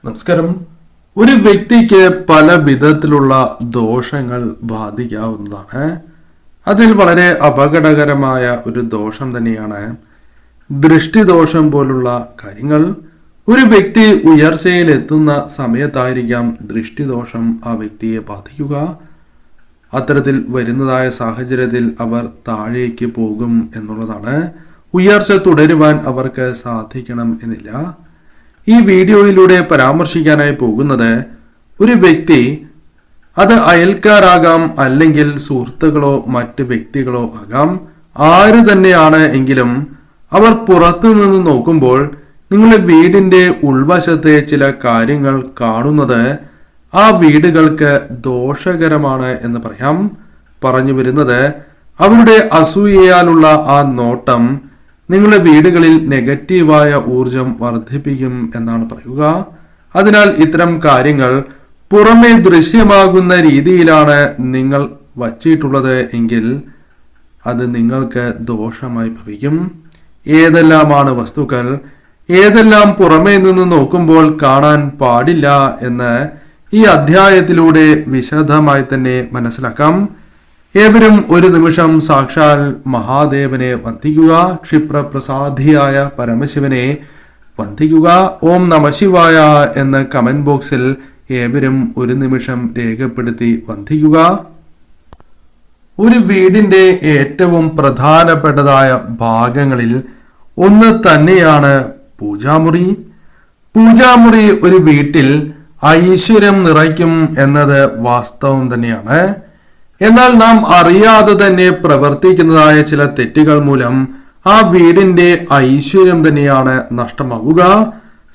നമസ്കാരം. ഒരു വ്യക്തിക്ക് പല വിധത്തിലുള്ള ദോഷങ്ങൾ ബാധിക്കാവുന്നതാണ്. അതിൽ വളരെ അപകടകരമായ ഒരു ദോഷം തന്നെയാണ് ദൃഷ്ടിദോഷം പോലുള്ള കാര്യങ്ങൾ. ഒരു വ്യക്തി ഉയർച്ചയിൽ എത്തുന്ന സമയത്തായിരിക്കാം ദൃഷ്ടിദോഷം ആ വ്യക്തിയെ ബാധിക്കുക. അത്തരത്തിൽ വരുന്നതായ സാഹചര്യത്തിൽ അവർ താഴേക്ക് പോകും എന്നുള്ളതാണ്. ഉയർച്ച തുടരുവാൻ അവർക്ക് സാധിക്കണം എന്നില്ല. ഈ വീഡിയോയിലൂടെ പരാമർശിക്കാനായി പോകുന്നത് ഒരു വ്യക്തി, അത് അയൽക്കാരാകാം, അല്ലെങ്കിൽ സുഹൃത്തുക്കളോ മറ്റ് വ്യക്തികളോ ആകാം, ആര് തന്നെയാണ് എങ്കിലും അവർ പുറത്തു നിന്ന് നോക്കുമ്പോൾ നിങ്ങളുടെ വീടിന്റെ ഉൾവശത്തെ ചില കാര്യങ്ങൾ കാണുന്നത് ആ വീടുകൾക്ക് ദോഷകരമാണ് എന്ന് പറയാം. പറഞ്ഞു വരുന്നത്, അവരുടെ അസൂയയാലുള്ള ആ നോട്ടം നിങ്ങളുടെ വീടുകളിൽ നെഗറ്റീവായ ഊർജം വർദ്ധിപ്പിക്കും എന്നാണ് പറയുക. അതിനാൽ ഇത്തരം കാര്യങ്ങൾ പുറമെ ദൃശ്യമാകുന്ന രീതിയിലാണ് നിങ്ങൾ വച്ചിട്ടുള്ളത് എങ്കിൽ അത് നിങ്ങൾക്ക് ദോഷമായി ഭവിക്കും. ഏതെല്ലാമാണ് വസ്തുക്കൾ, ഏതെല്ലാം പുറമേ നിന്ന് നോക്കുമ്പോൾ കാണാൻ പാടില്ല എന്ന് ഈ അധ്യായത്തിലൂടെ വിശദമായി തന്നെ മനസ്സിലാക്കാം. ഏവരും ഒരു നിമിഷം സാക്ഷാൽ മഹാദേവനെ വന്ദിക്കുക, ക്ഷിപ്രപ്രസാദിയായ പരമശിവനെ വന്ദിക്കുക. ഓം നമഃശിവായ എന്ന കമന്റ് ബോക്സിൽ ഏവരും ഒരു നിമിഷം രേഖപ്പെടുത്തി വന്ദിക്കുക. ഒരു വീടിന്റെ ഏറ്റവും പ്രധാനപ്പെട്ടതായ ഭാഗങ്ങളിൽ ഒന്ന് തന്നെയാണ് പൂജാമുറി. പൂജാമുറി ഒരു വീട്ടിൽ ഐശ്വര്യം നിറയ്ക്കും എന്നത് വാസ്തവം തന്നെയാണ്. എന്നാൽ നാം അറിയാതെ തന്നെ പ്രവർത്തിക്കുന്നതായ ചില തെറ്റുകൾ മൂലം ആ വീടിന്റെ ഐശ്വര്യം തന്നെയാണ് നഷ്ടമാകുക.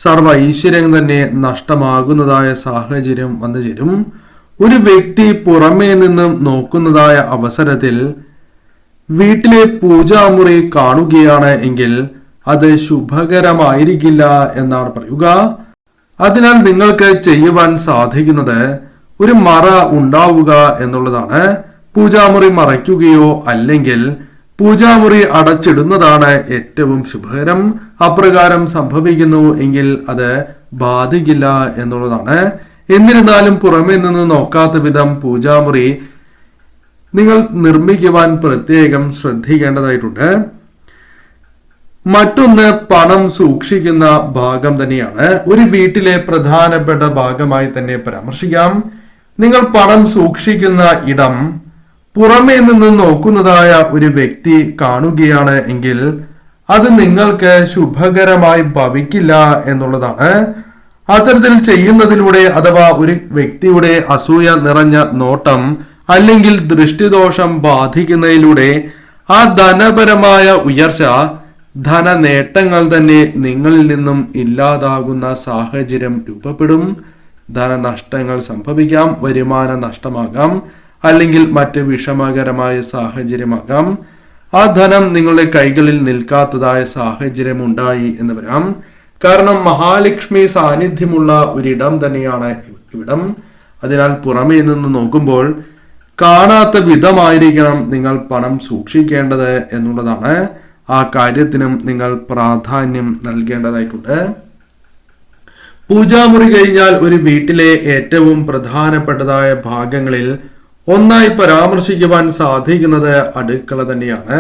സർവ്വ ഐശ്വര്യം തന്നെ നഷ്ടമാകുന്നതായ സാഹചര്യം വന്നു ചേരും. ഒരു വ്യക്തി പുറമേ നിന്നും നോക്കുന്നതായ അവസരത്തിൽ വീട്ടിലെ പൂജാമുറി കാണുകയാണ് എങ്കിൽ അത് ശുഭകരമായിരിക്കില്ല എന്നാണ് പറയുക. അതിനാൽ നിങ്ങൾക്ക് ചെയ്യുവാൻ സാധിക്കുന്നത് ഒരു മറ ഉണ്ടാവുക എന്നുള്ളതാണ്. പൂജാമുറി മറയ്ക്കുകയോ അല്ലെങ്കിൽ പൂജാമുറി അടച്ചിടുന്നതാണ് ഏറ്റവും ശുഭകരം. അപ്രകാരം സംഭവിക്കുന്നു എങ്കിൽ അത് ബാധിക്കില്ല എന്നുള്ളതാണ്. എന്നിരുന്നാലും പുറമേ നിന്ന് നോക്കാത്ത വിധം പൂജാമുറി നിങ്ങൾ നിർമ്മിക്കുവാൻ പ്രത്യേകം ശ്രദ്ധിക്കേണ്ടതായിട്ടുണ്ട്. മറ്റൊന്ന് പണം സൂക്ഷിക്കുന്ന ഭാഗം തന്നെയാണ്. ഒരു വീട്ടിലെ പ്രധാനപ്പെട്ട ഭാഗമായി തന്നെ പരാമർശിക്കാം. നിങ്ങൾ പണം സൂക്ഷിക്കുന്ന ഇടം പുറമേ നിന്ന് നോക്കുന്നതായ ഒരു വ്യക്തി കാണുകയാണ് എങ്കിൽ അത് നിങ്ങൾക്ക് ശുഭകരമായി ഭവിക്കില്ല എന്നുള്ളതാണ്. അത്തരത്തിൽ ചെയ്യുന്നതിലൂടെ അഥവാ ഒരു വ്യക്തിയുടെ അസൂയ നിറഞ്ഞ നോട്ടം അല്ലെങ്കിൽ ദൃഷ്ടിദോഷം ബാധിക്കുന്നതിലൂടെ ആ ധനപരമായ ഉയർച്ച, ധന നേട്ടങ്ങൾ തന്നെ നിങ്ങളിൽ നിന്നും ഇല്ലാതാകുന്ന സാഹചര്യം രൂപപ്പെടും. ധനനഷ്ടങ്ങൾ സംഭവിക്കാം, വരുമാന നഷ്ടമാകാം, അല്ലെങ്കിൽ മറ്റ് വിഷമകരമായ സാഹചര്യമാകാം. ആ ധനം നിങ്ങളുടെ കൈകളിൽ നിൽക്കാത്തതായ സാഹചര്യം ഉണ്ടായി എന്ന് വരാം. കാരണം മഹാലക്ഷ്മി സാന്നിധ്യമുള്ള ഒരിടം തന്നെയാണ് ഇവിടം. അതിനാൽ പുറമേ നിന്ന് നോക്കുമ്പോൾ കാണാത്ത വിധമായിരിക്കണം നിങ്ങൾ പണം സൂക്ഷിക്കേണ്ടത് എന്നുള്ളതാണ്. ആ കാര്യത്തിനും നിങ്ങൾ പ്രാധാന്യം നൽകേണ്ടതായിട്ടുണ്ട്. പൂജാമുറി കഴിഞ്ഞാൽ ഒരു വീട്ടിലെ ഏറ്റവും പ്രധാനപ്പെട്ടതായ ഭാഗങ്ങളിൽ ഒന്നായി പരാമർശിക്കുവാൻ സാധിക്കുന്നത് അടുക്കള തന്നെയാണ്.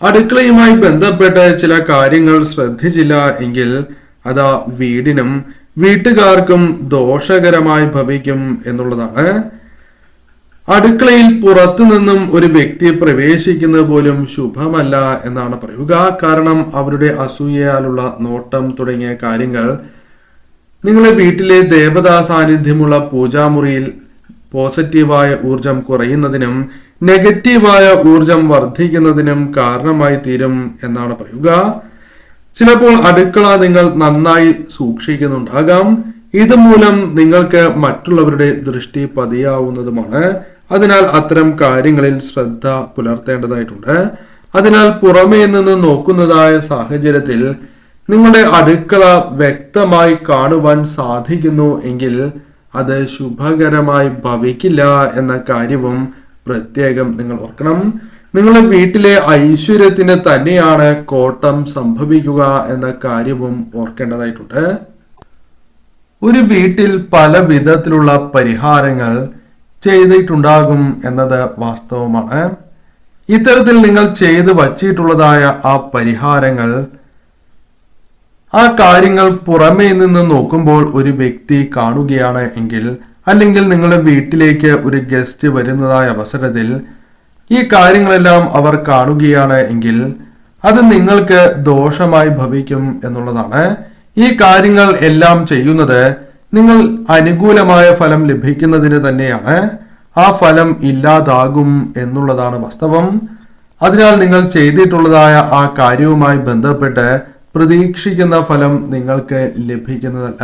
അടുക്കളയുമായി ബന്ധപ്പെട്ട് ചില കാര്യങ്ങൾ ശ്രദ്ധിച്ചില്ല എങ്കിൽ അത് വീടിനും വീട്ടുകാർക്കും ദോഷകരമായി ഭവിക്കും എന്നുള്ളതാണ്. അടുക്കളയിൽ പുറത്തു നിന്നും ഒരു വ്യക്തി പ്രവേശിക്കുന്നത് പോലും ശുഭമല്ല എന്നാണ് പറയുക. കാരണം അവരുടെ അസൂയയാലുള്ള നോട്ടം തുടങ്ങിയ കാര്യങ്ങൾ നിങ്ങളുടെ വീട്ടിലെ ദേവതാ സാന്നിധ്യമുള്ള പൂജാമുറിയിൽ പോസിറ്റീവായ ഊർജം കുറയുന്നതിനും നെഗറ്റീവായ ഊർജം വർദ്ധിക്കുന്നതിനും കാരണമായി തീരും എന്നാണ് പറയുക. ചിലപ്പോൾ അടുക്കള നിങ്ങൾ നന്നായി സൂക്ഷിക്കുന്നുണ്ടാകാം. ഇതുമൂലം നിങ്ങൾക്ക് മറ്റുള്ളവരുടെ ദൃഷ്ടി പതിയാവുന്നതുമാണ്. അതിനാൽ അത്തരം കാര്യങ്ങളിൽ ശ്രദ്ധ പുലർത്തേണ്ടതായിട്ടുണ്ട്. അതിനാൽ പുറമേ നിന്ന് നോക്കുന്നതായ സാഹചര്യത്തിൽ നിങ്ങളുടെ അടുക്കള വ്യക്തമായി കാണുവാൻ സാധിക്കുന്നു എങ്കിൽ അത് ശുഭകരമായി ഭവിക്കില്ല എന്ന കാര്യവും പ്രത്യേകം നിങ്ങൾ ഓർക്കണം. നിങ്ങളുടെ വീട്ടിലെ ഐശ്വര്യത്തിന് തന്നെയാണ് കോട്ടം സംഭവിക്കുക എന്ന കാര്യവും ഓർക്കേണ്ടതായിട്ടുണ്ട്. ഒരു വീട്ടിൽ പല വിധത്തിലുള്ള പരിഹാരങ്ങൾ ചെയ്തിട്ടുണ്ടാകും എന്നത് വാസ്തവമാണ്. ഇത്തരത്തിൽ നിങ്ങൾ ചെയ്തു വച്ചിട്ടുള്ളതായ ആ പരിഹാരങ്ങൾ, ആ കാര്യങ്ങൾ പുറമേ നിന്ന് നോക്കുമ്പോൾ ഒരു വ്യക്തി കാണുകയാണ് എങ്കിൽ, അല്ലെങ്കിൽ നിങ്ങളുടെ വീട്ടിലേക്ക് ഒരു ഗസ്റ്റ് വരുന്നതായ അവസരത്തിൽ ഈ കാര്യങ്ങളെല്ലാം അവർ കാണുകയാണ് എങ്കിൽ അത് നിങ്ങൾക്ക് ദോഷമായി ഭവിക്കും എന്നുള്ളതാണ്. ഈ കാര്യങ്ങൾ എല്ലാം ചെയ്യുന്നത് നിങ്ങൾ അനുകൂലമായ ഫലം ലഭിക്കുന്നതിന് തന്നെയാണ്. ആ ഫലം ഇല്ലാതാകും എന്നുള്ളതാണ് വാസ്തവം. അതിനാൽ നിങ്ങൾ ചെയ്തിട്ടുള്ളതായ ആ കാര്യവുമായി ബന്ധപ്പെട്ട് പ്രതീക്ഷിക്കുന്ന ഫലം നിങ്ങൾക്ക് ലഭിക്കുന്നതല്ല.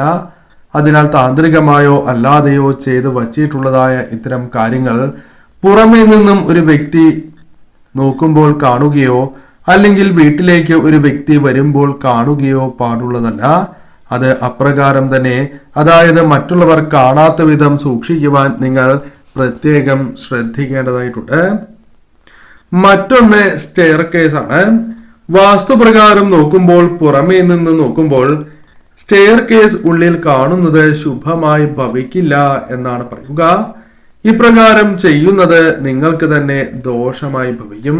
അതിനാൽ താന്ത്രികമായോ അല്ലാതെയോ ചെയ്തു വച്ചിട്ടുള്ളതായ ഇത്തരം കാര്യങ്ങൾ പുറമേ നിന്നും ഒരു വ്യക്തി നോക്കുമ്പോൾ കാണുകയോ അല്ലെങ്കിൽ വീട്ടിലേക്ക് ഒരു വ്യക്തി വരുമ്പോൾ കാണുകയോ പാടുള്ളതല്ല. അത് അപ്രകാരം തന്നെ, അതായത് മറ്റുള്ളവർ കാണാത്ത വിധം സൂക്ഷിക്കുവാൻ നിങ്ങൾ പ്രത്യേകം ശ്രദ്ധിക്കേണ്ടതായിട്ടുണ്ട്. മറ്റൊന്ന് സ്റ്റെയർ കേസ് ആണ്. വാസ്തുപ്രകാരം നോക്കുമ്പോൾ, പുറമേ നിന്ന് നോക്കുമ്പോൾ സ്റ്റെയർ കേസ് ഉള്ളിൽ കാണുന്നത് ശുഭമായി ഭവിക്കില്ല എന്നാണ് പറയുക. ഇപ്രകാരം ചെയ്യുന്നത് നിങ്ങൾക്ക് തന്നെ ദോഷമായി ഭവിക്കും.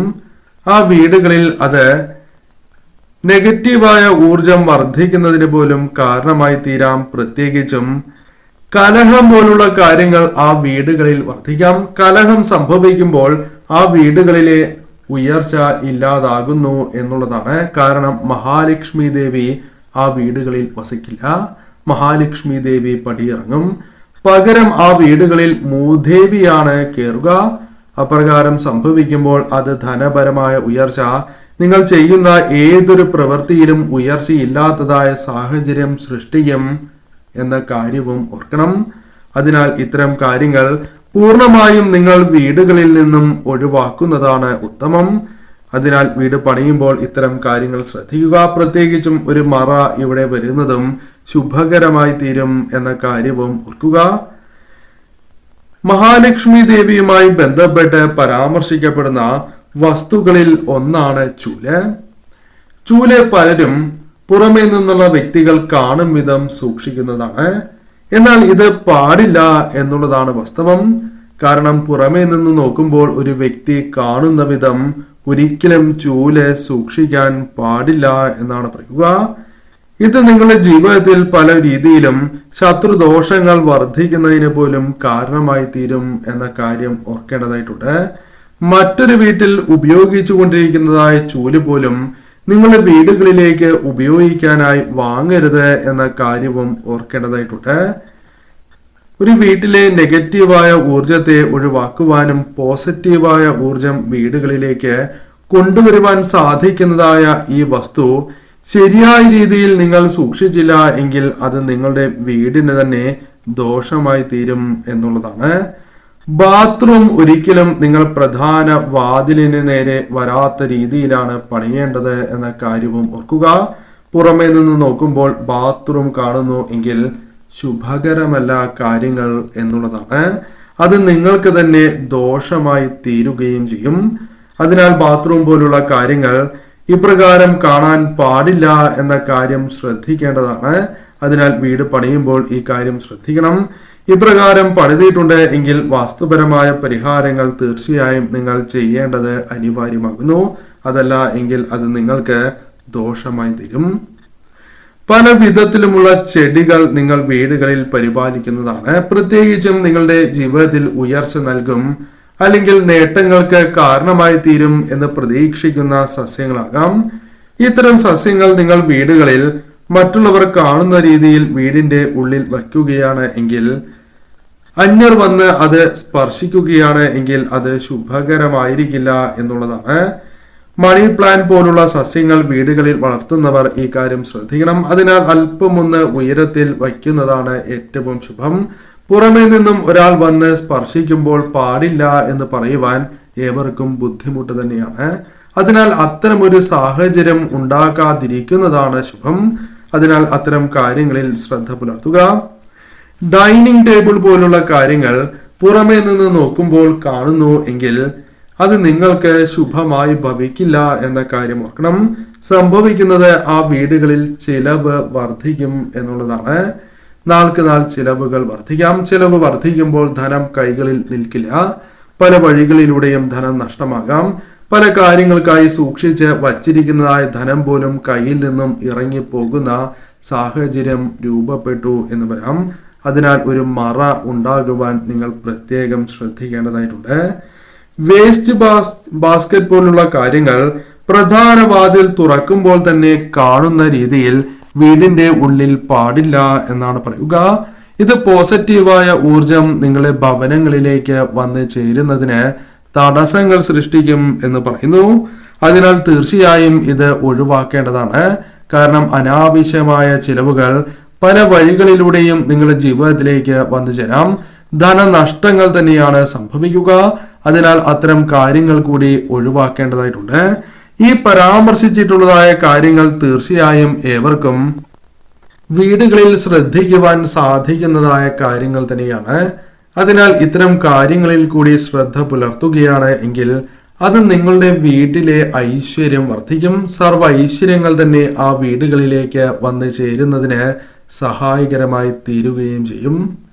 ആ വീടുകളിൽ അത് നെഗറ്റീവായ ഊർജം വർദ്ധിക്കുന്നതിന് പോലും കാരണമായി തീരാം. പ്രത്യേകിച്ചും കലഹം പോലുള്ള കാര്യങ്ങൾ ആ വീടുകളിൽ വർദ്ധിക്കാം. കലഹം സംഭവിക്കുമ്പോൾ ആ വീടുകളിലെ ഉയർച്ച ഇല്ലാതാകുന്നു എന്നുള്ളതാണ്. കാരണം മഹാലക്ഷ്മി ദേവി ആ വീടുകളിൽ വസിക്കില്ല. മഹാലക്ഷ്മി ദേവി പടിയിറങ്ങും. പകരം ആ വീടുകളിൽ മൂദേവിയാണ് കയറുക. അപ്രകാരം സംഭവിക്കുമ്പോൾ അത് ധനപരമായ ഉയർച്ച, നിങ്ങൾ ചെയ്യുന്ന ഏതൊരു പ്രവൃത്തിയിലും ഉയർച്ചയില്ലാത്തതായ സാഹചര്യം സൃഷ്ടിക്കും എന്ന കാര്യവും ഓർക്കണം. അതിനാൽ ഇത്തരം കാര്യങ്ങൾ പൂർണ്ണമായും നിങ്ങൾ വീടുകളിൽ നിന്നും ഒഴിവാക്കുന്നതാണ് ഉത്തമം. അതിനാൽ വീട് പണിയുമ്പോൾ ഇത്തരം കാര്യങ്ങൾ ശ്രദ്ധിക്കുക. പ്രത്യേകിച്ചും ഒരു മറ ഇവിടെ വരുന്നതും ശുഭകരമായി തീരും എന്ന കാര്യവും ഓർക്കുക. മഹാലക്ഷ്മി ദേവിയുമായി ബന്ധപ്പെട്ട് പരാമർശിക്കപ്പെടുന്ന വസ്തുക്കളിൽ ഒന്നാണ് ചൂല്. ചൂല് പലരും പുറമേ നിന്നുള്ള വ്യക്തികൾ കാണും വിധം സൂക്ഷിക്കുന്നതാണ്. എന്നാൽ ഇത് പാടില്ല എന്നുള്ളതാണ് വാസ്തവം. കാരണം പുറമേ നിന്ന് നോക്കുമ്പോൾ ഒരു വ്യക്തി കാണുന്ന വിധം ഒരിക്കലും ചൂല് സൂക്ഷിക്കാൻ പാടില്ല എന്നാണ് പറയുക. ഇത് നിങ്ങളുടെ ജീവിതത്തിൽ പല രീതിയിലും ശത്രുദോഷങ്ങൾ വർദ്ധിക്കുന്നതിന് പോലും കാരണമായി തീരും എന്ന കാര്യം ഓർക്കേണ്ടതായിട്ടുണ്ട്. മറ്റൊരു വീട്ടിൽ ഉപയോഗിച്ചു കൊണ്ടിരിക്കുന്നതായ ചൂല് പോലും നിങ്ങളുടെ വീടുകളിലേക്ക് ഉപയോഗിക്കാനായി വാങ്ങരുത് എന്ന കാര്യവും ഓർക്കേണ്ടതായിട്ടുണ്ട്. ഒരു വീട്ടിലെ നെഗറ്റീവായ ഊർജത്തെ ഒഴിവാക്കുവാനും പോസിറ്റീവായ ഊർജം വീടുകളിലേക്ക് കൊണ്ടുവരുവാൻ സാധിക്കുന്നതായ ഈ വസ്തു ശരിയായ രീതിയിൽ നിങ്ങൾ സൂക്ഷിച്ചില്ല എങ്കിൽ അത് നിങ്ങളുടെ വീടിന് തന്നെ ദോഷമായി തീരും എന്നുള്ളതാണ്. ബാത്റൂം ഒരിക്കലും നിങ്ങൾ പ്രധാന വാതിലിന് നേരെ വരാത്ത രീതിയിലാണ് പണിയേണ്ടത് എന്ന കാര്യവും ഓർക്കുക. പുറമേ നിന്ന് നോക്കുമ്പോൾ ബാത്റൂം കാണുന്നു എങ്കിൽ ശുഭകരമല്ല കാര്യങ്ങൾ എന്നുള്ളതാണ്. അത് നിങ്ങൾക്ക് തന്നെ ദോഷമായി തീരുകയും ചെയ്യും. അതിനാൽ ബാത്റൂം പോലുള്ള കാര്യങ്ങൾ ഇപ്രകാരം കാണാൻ പാടില്ല എന്ന കാര്യം ശ്രദ്ധിക്കേണ്ടതാണ്. അതിനാൽ വീട് പണിയുമ്പോൾ ഈ കാര്യം ശ്രദ്ധിക്കണം. ഇപ്രകാരം പണിതിട്ടുണ്ട് എങ്കിൽ വാസ്തുപരമായ പരിഹാരങ്ങൾ തീർച്ചയായും നിങ്ങൾ ചെയ്യേണ്ടത് അനിവാര്യമാകുന്നു. അതല്ല എങ്കിൽ അത് നിങ്ങൾക്ക് ദോഷമായി തീരും. പല വിധത്തിലുമുള്ള ചെടികൾ നിങ്ങൾ വീടുകളിൽ പരിപാലിക്കുന്നതാണ്. പ്രത്യേകിച്ചും നിങ്ങളുടെ ജീവിതത്തിൽ ഉയർച്ച നൽകും അല്ലെങ്കിൽ നേട്ടങ്ങൾക്ക് കാരണമായി തീരും എന്ന് പ്രതീക്ഷിക്കുന്ന സസ്യങ്ങളാകാം. ഇത്തരം സസ്യങ്ങൾ നിങ്ങൾ വീടുകളിൽ മറ്റുള്ളവർ കാണുന്ന രീതിയിൽ വീടിന്റെ ഉള്ളിൽ വയ്ക്കുകയാണ് എങ്കിൽ, അന്യർ വന്ന് അത് സ്പർശിക്കുകയാണ് എങ്കിൽ അത് ശുഭകരമായിരിക്കില്ല എന്നുള്ളതാണ്. മണി പ്ലാന്റ് പോലുള്ള സസ്യങ്ങൾ വീടുകളിൽ വളർത്തുന്നവർ ഈ കാര്യം ശ്രദ്ധിക്കണം. അതിനാൽ അല്പമൊന്ന് ഉയരത്തിൽ വയ്ക്കുന്നതാണ് ഏറ്റവും ശുഭം. പുറമേ നിന്നും ഒരാൾ വന്ന് സ്പർശിക്കുമ്പോൾ പാടില്ല എന്ന് പറയുവാൻ ഏവർക്കും ബുദ്ധിമുട്ട് തന്നെയാണ്. അതിനാൽ അത്തരമൊരു സാഹചര്യം ഉണ്ടാക്കാതിരിക്കുന്നതാണ് ശുഭം. അതിനാൽ അത്തരം കാര്യങ്ങളിൽ ശ്രദ്ധ പുലർത്തുക. ഡൈനിങ് ടേബിൾ പോലുള്ള കാര്യങ്ങൾ പുറമേ നിന്ന് നോക്കുമ്പോൾ കാണുന്നു എങ്കിൽ അത് നിങ്ങൾക്ക് ശുഭമായി ഭവിക്കില്ല എന്ന കാര്യം ഓർക്കണം. സംഭവിക്കുന്നത് ആ വീടുകളിൽ ചിലവ് വർദ്ധിക്കും എന്നുള്ളതാണ്. നാൾക്ക് നാൾ ചിലവുകൾ വർദ്ധിക്കാം. ചിലവ് വർദ്ധിക്കുമ്പോൾ ധനം കൈകളിൽ നിൽക്കില്ല. പല വഴികളിലൂടെയും ധനം നഷ്ടമാകാം. പല കാര്യങ്ങൾക്കായി സൂക്ഷിച്ച് വച്ചിരിക്കുന്നതായ ധനം പോലും കയ്യിൽ നിന്നും ഇറങ്ങിപ്പോകുന്ന സാഹചര്യം രൂപപ്പെട്ടു എന്ന് വരാം. അതിനാൽ ഒരു മറ ഉണ്ടാകുവാൻ നിങ്ങൾ പ്രത്യേകം ശ്രദ്ധിക്കേണ്ടതായിട്ടുണ്ട്. വേസ്റ്റ് ബാസ്കറ്റ് പോലുള്ള കാര്യങ്ങൾ പ്രധാന വാതിൽ തുറക്കുമ്പോൾ തന്നെ കാണുന്ന രീതിയിൽ വീടിന്റെ ഉള്ളിൽ പാടില്ല എന്നാണ് പറയുക. ഇത് പോസിറ്റീവായ ഊർജം നിങ്ങളുടെ ഭവനങ്ങളിലേക്ക് വന്ന് ചേരുന്നതിന് തടസ്സങ്ങൾ സൃഷ്ടിക്കും എന്ന് പറയുന്നു. അതിനാൽ തീർച്ചയായും ഇത് ഒഴിവാക്കേണ്ടതാണ്. കാരണം അനാവശ്യമായ ചിലവുകൾ പല വഴികളിലൂടെയും നിങ്ങളുടെ ജീവിതത്തിലേക്ക് വന്നു ചേരാം. ധനനഷ്ടങ്ങൾ തന്നെയാണ് സംഭവിക്കുക. അതിനാൽ അത്തരം കാര്യങ്ങൾ കൂടി ഒഴിവാക്കേണ്ടതായിട്ടുണ്ട്. ഈ പരാമർശിച്ചിട്ടുള്ളതായ കാര്യങ്ങൾ തീർച്ചയായും ഏവർക്കും വീടുകളിൽ ശ്രദ്ധിക്കുവാൻ സാധിക്കുന്നതായ കാര്യങ്ങൾ തന്നെയാണ്. അതിനാൽ ഇത്തരം കാര്യങ്ങളിൽ കൂടി ശ്രദ്ധ പുലർത്തുകയാണ് എങ്കിൽ അത് നിങ്ങളുടെ വീട്ടിലെ ഐശ്വര്യം വർദ്ധിക്കും. സർവ്വ ഐശ്വര്യങ്ങൾ തന്നെ ആ വീടുകളിലേക്ക് വന്നു ചേരുന്നതിന് സഹായകരമായി തീരുകയും ചെയ്യും.